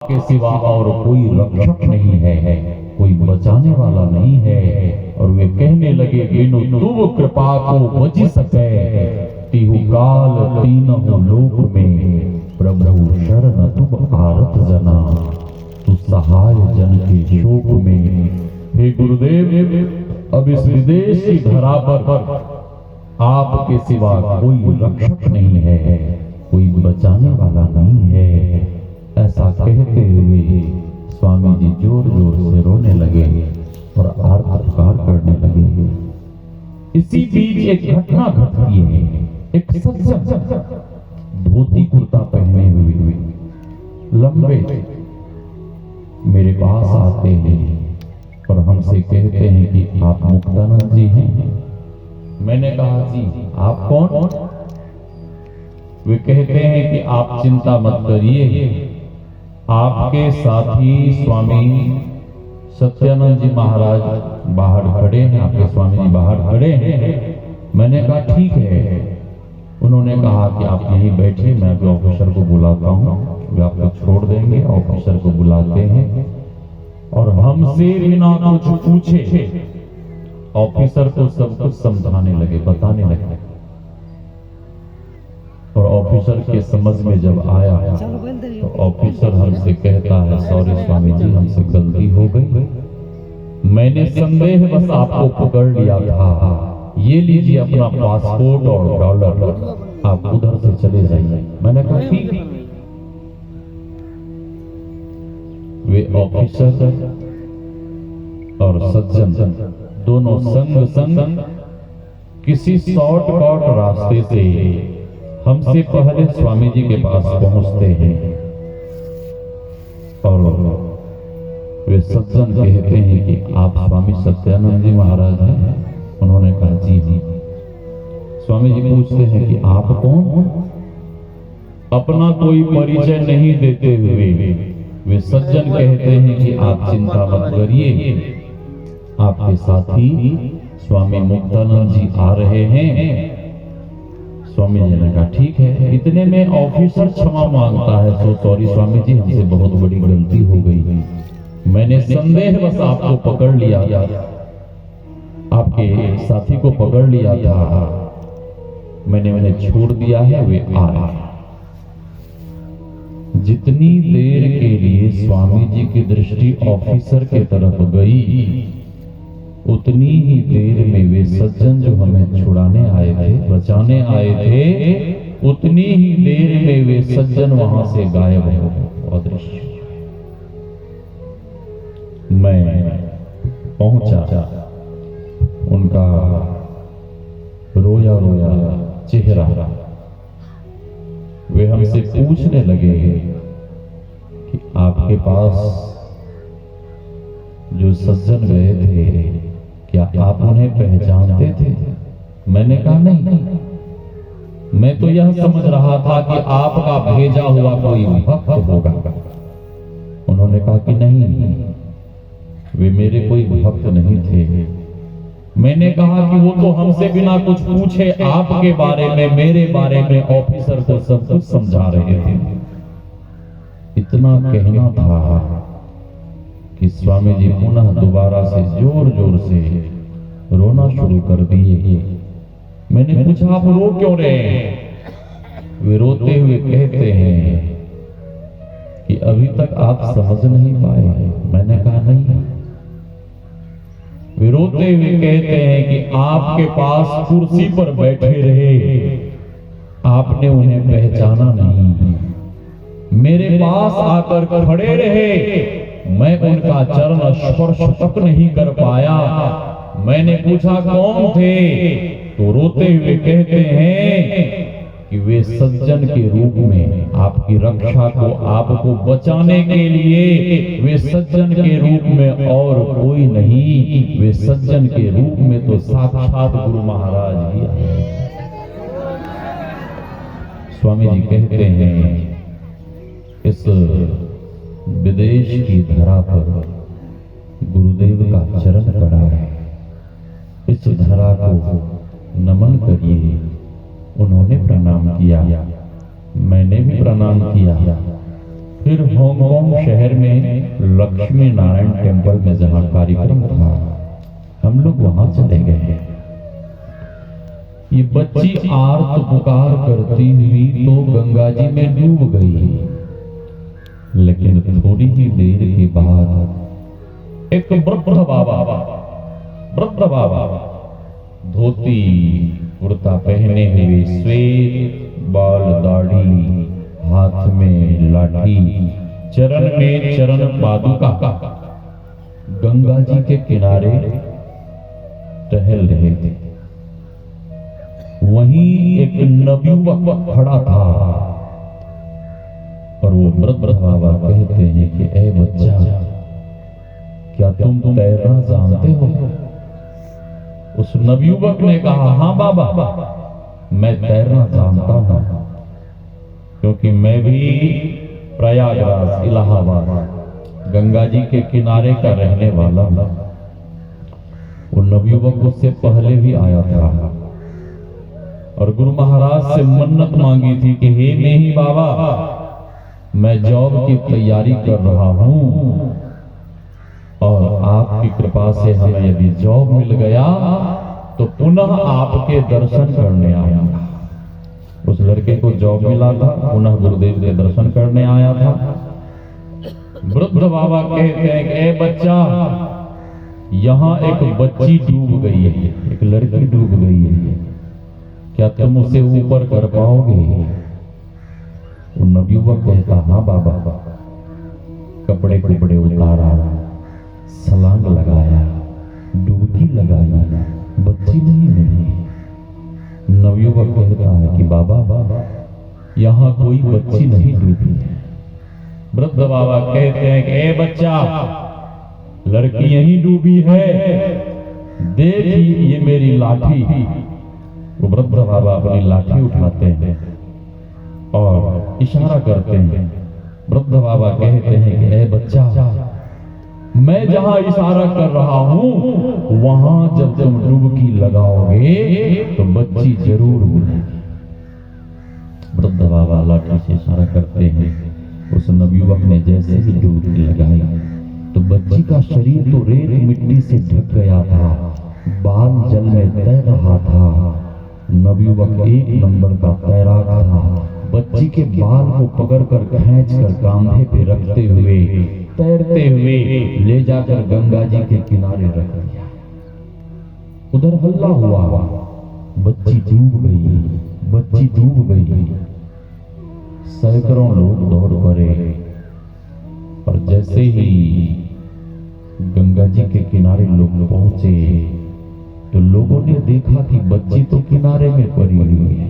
के सिवा और कोई रक्षक नहीं है, कोई बचाने वाला नहीं है। और वे कहने लगे, बिनु तुम कृपा को बची सके, तिहु काल तीनहु लोक में, प्रभु शरण तुम आरत जना, तू सहाय जन के शोक में। हे गुरुदेव, अब इस विदेश की धरा पर आपके सिवा कोई रक्षक नहीं है, कोई बचाने वाला नहीं है। ऐसा कहते हुए स्वामी जी जोर जोर से रोने लगे और आर्त पुकार करने लगे। इसी बीच एक घटना घटती है। एक सज्जन धोती कुर्ता पहने हुए लंबे मेरे पास आते हैं और हमसे कहते हैं कि आप मुक्तानंद जी हैं। मैंने कहा, जी आप कौन? वे कहते हैं कि आप चिंता मत करिए, आपके साथी स्वामी सत्यानंद जी महाराज बाहर खड़े हैं, आपके स्वामी जी बाहर खड़े हैं। मैंने कहा ठीक है। उन्होंने कहा कि आप यहीं बैठे, मैं अभी ऑफिसर को बुलाता हूँ। वे आपको छोड़ देंगे, ऑफिसर को बुलाते हैं और हमसे बिना कुछ पूछे ऑफिसर को सब कुछ समझाने लगे, बताने लगे। और ऑफिसर के समझ में जब आया तो ऑफिसर हमसे कहता है, सॉरी स्वामी जी, हमसे गलती हो गई, मैंने संदेह बस आपको पकड़ लिया था, ये लीजिए अपना पासपोर्ट और डॉलर, आप उधर से चले जाइए। मैंने कहा ठीक। वे ऑफिसर और सज्जन दोनों संग संग किसी शॉर्टकट रास्ते से हमसे पहले स्वामी जी के पास पहुंचते हैं और वे सज्जन कहते हैं कि आप स्वामी सत्यानंद जी महाराज हैं? उन्होंने कहा जी जी। स्वामी जी पूछते हैं कि आप कौन? अपना कोई परिचय नहीं देते हुए वे सज्जन कहते हैं कि आप चिंता मत करिए, आपके साथी स्वामी मुक्तानंद जी आ रहे हैं। स्वामी जी ने कहा ठीक है। इतने में ऑफिसर क्षमा मांगता है, सो सॉरी स्वामी जी, हमसे बहुत बड़ी गलती हो गई, मैंने संदेह बस आपको पकड़ लिया, आपके साथी को पकड़ लिया था, मैंने छोड़ दिया है, वे आए। जितनी देर के लिए स्वामी जी की दृष्टि ऑफिसर के तरफ गई, उतनी ही देर में वे सज्जन जो हमें छुड़ाने आए थे, बचाने आए थे, उतनी ही देर में वे सज्जन वहां से गायब हो गए, अदृश्य। मैं पहुंचा, उनका रोया रोया चेहरा, वे हमसे पूछने लगे कि आपके पास जो सज्जन गए थे, क्या आप उन्हें पहचानते थे? मैंने कहा नहीं, मैं तो यह समझ रहा था कि आपका भेजा हुआ कोई भक्त होगा। उन्होंने कहा कि नहीं, वे मेरे कोई भक्त नहीं थे। मैंने कहा कि वो तो हमसे बिना कुछ पूछे आपके बारे में, मेरे बारे में ऑफिसर को सब कुछ समझा रहे थे। इतना कहना था कि स्वामी जी पुनः दोबारा से जोर जोर से रोना शुरू कर दिए। मैंने पूछा आप रो क्यों रहे हैं? वे रोते हुए कहते हैं कि अभी तक आप समझ नहीं पाए। मैंने कहा नहीं। वे रोते हुए कहते हैं कि आपके पास कुर्सी पर बैठे रहे, आपने उन्हें पहचाना नहीं, मेरे पास आकर खड़े रहे, मैं उनका चरण स्पर्श तक नहीं कर पाया। मैंने पूछा कौन थे, तो रोते हुए कहते हैं कि वे सज्जन के रूप में आपकी रक्षा को, आपको बचाने के लिए वे सज्जन के रूप में और कोई नहीं, वे सज्जन के रूप में तो साक्षात गुरु महाराज ही आए। स्वामी जी कहते हैं इस विदेश की धरा पर गुरुदेव का चरण पड़ा है, इस धरा को नमन करिए। उन्होंने प्रणाम किया, मैंने भी प्रणाम किया। फिर हांगकांग शहर में लक्ष्मी नारायण टेम्पल में जहां कार्यक्रम था, हम लोग वहां चले गए। ये बच्ची आर्त पुकार करती हुई तो गंगा जी में डूब गई, लेकिन थोड़ी ही देर के बाद एक वृद्ध बाबा धोती कुर्ता पहने हुए, श्वेत बाल दाढ़ी, हाथ में लाठी, चरण में चरण पादुका, गंगा जी के किनारे टहल रहे थे। वहीं एक नवयुवक खड़ा था और वो वृद्ध बाबा कहते हैं कि ए बच्चा, क्या तुम तैरना जानते हो? उस नवयुवक ने कहा, हाँ बाबा, मैं तैरना जानता हूं, क्योंकि मैं भी प्रयागराज इलाहाबाद गंगा जी के किनारे का रहने वाला हूं। वो नवयुवक उससे पहले भी आया था और गुरु महाराज से मन्नत मांगी थी कि हे नहीं बाबा, मैं जॉब की तैयारी कर रहा हूं और आपकी कृपा से हमें यदि जॉब मिल गया तो पुनः आपके दर्शन करने आऊंगा। उस लड़के को जॉब मिला था, पुनः गुरुदेव के दर्शन करने आया था। वृद्ध बाबा कहते हैं कि ए बच्चा, यहां एक बच्ची डूब गई है, एक लड़की डूब गई है, क्या तुम उसे ऊपर कर पाओगे? वो नवयुवक कहता, हाँ बाबा। कपड़े कपड़े उतारा, छलांग लगाया, डुबकी लगाई, बच्ची नहीं मिली। नवयुवक कहता है कि बाबा, यहां कोई बच्ची नहीं डूबी है। वृद्ध बाबा कहते हैं कि ए बच्चा, लड़की यहीं डूबी है, देख ये मेरी लाठी। वो वृद्ध बाबा अपनी लाठी उठाते हैं और इशारा करते हैं। वृद्ध बाबा कहते हैं कि ए बच्चा, मैं जहां इशारा कर रहा हूं वहां जब तुम डुबकी लगाओगे तो बच्ची जरूर मिलेगी। वृद्ध बाबा लाठी से इशारा करते हैं। उस नवयुवक ने जैसे ही डुबकी लगाई तो बच्ची का शरीर तो रेत मिट्टी से ढक गया था, बाल जल में तैर रहा था। नवयुवक एक नंबर का तैराक था। बच्ची के बाल को पकड़कर खींचकर कांधे पे रखते हुए तैरते हुए ले जाकर गंगा जी के किनारे रख दिया। उधर हल्ला हुआ, बच्ची डूब गई, बच्ची डूब गई। सैकड़ों लोग दौड़ पड़े और जैसे ही गंगा जी के किनारे लोग पहुंचे तो लोगों ने देखा कि बच्ची तो किनारे में पड़ी हुई है।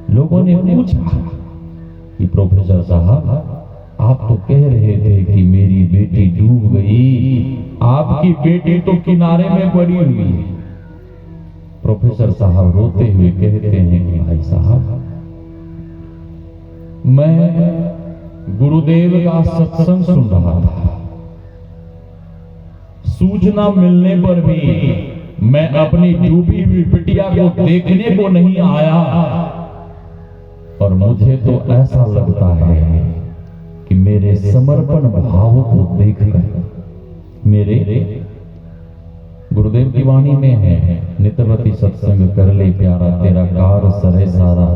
लोगों ने पूछा कि प्रोफेसर साहब, आप तो कह रहे थे कि मेरी बेटी डूब गई, आपकी बेटी तो किनारे में पड़ी हुई है। प्रोफेसर साहब रोते हुए कहते हैं कि भाई साहब, मैं गुरुदेव का सत्संग सुन रहा था, सूचना मिलने पर भी मैं अपनी डूबी हुई बिटिया को देखने को नहीं आया और मुझे तो ऐसा लगता है कि मेरे समर्पण भाव को देखकर मेरे गुरुदेव की वाणी में है, नित्यवती सत्संग कर ले प्यारा, तेरा कार सरे सारा।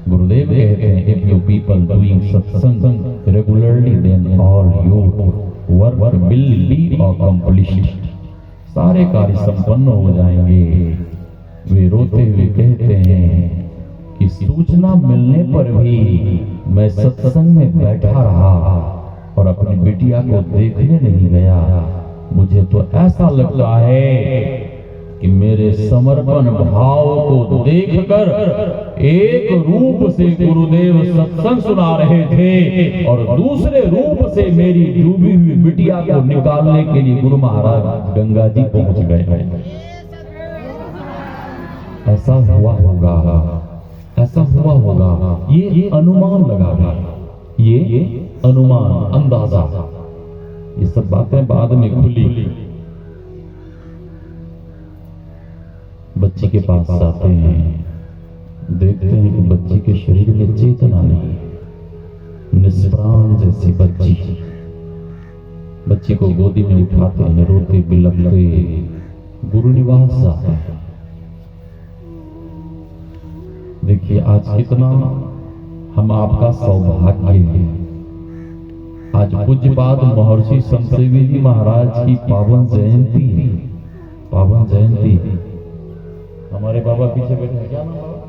गुरुदेव कहते हैं, if you people doing satsang regularly then all your work will be accomplished. सारे कार्य संपन्न हो जाएंगे। वे रोते हुए कहते हैं कि सूचना मिलने पर भी मैं सत्संग में बैठा रहा और अपनी बिटिया को देखने नहीं गया। मुझे तो ऐसा लगता है कि मेरे समर्पण भाव को देखकर एक रूप से गुरुदेव सत्संग सुना रहे थे और दूसरे रूप से मेरी डूबी हुई बिटिया को निकालने के लिए गुरु महाराज गंगा जी पहुंच गए। ऐसा हुआ होगा, ऐसा हुआ होगा। ये अनुमान लगाना, ये अनुमान, अंदाजा, ये सब बातें बाद में खुली। बच्ची के पास जाते हैं, देखते हैं कि बच्ची के शरीर में चेतना नहीं। निष्प्राण जैसी बच्ची को गोदी में उठाते हैं, रोते बिलखते गुरु निवास जाते हैं। देखिए आज कितना हम आपका सौभाग्य है। आज पूज्यपाद महर्षि शमशेरवीर जी महाराज की पावन जयंती है। पावन जयंती हमारे बाबा पीछे बैठे हैं, क्या नाम बाबा?